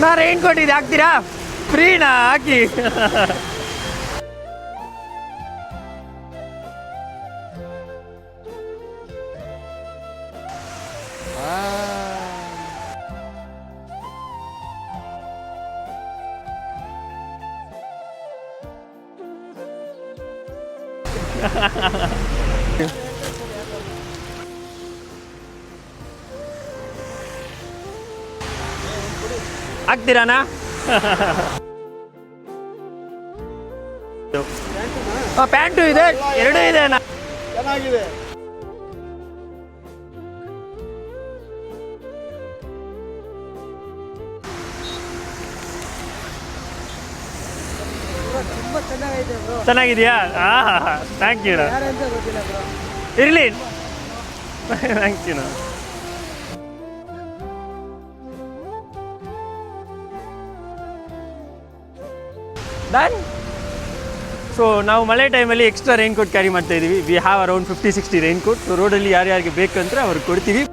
ನಾ rain coat ಇದೆ, ಹಾಕ್ತೀರಾ? ಫ್ರೀನಾ? ಹಾಕಿ. ಹಾಕ್ತೀರಾನಾ? ಪ್ಯಾಂಟು ಇದೆ, ಎರಡೂ ಇದೆ ಅಣ್ಣ. ಚೆನ್ನಾಗಿದೆ. ಚೆನ್ನಾಗಿದೆಯಾ? Thank you. ಇರಲಿ, ಥ್ಯಾಂಕ್ ಯು. ಡನ್. ಸೊ ನಾವು ಮಳೆ ಟೈಮಲ್ಲಿ ಎಕ್ಸ್ಟ್ರಾ ರೈನ್ ಕೋಟ್ ಕ್ಯಾರಿ ಮಾಡ್ತಾ ಇದ್ದೀವಿ. We have around 50-60 rain coat. So ರೋಡಲ್ಲಿ ಯಾರ್ಯಾರಿಗೆ ಬೇಕಂದ್ರೆ ಅವ್ರಿಗೆ ಕೊಡ್ತೀವಿ.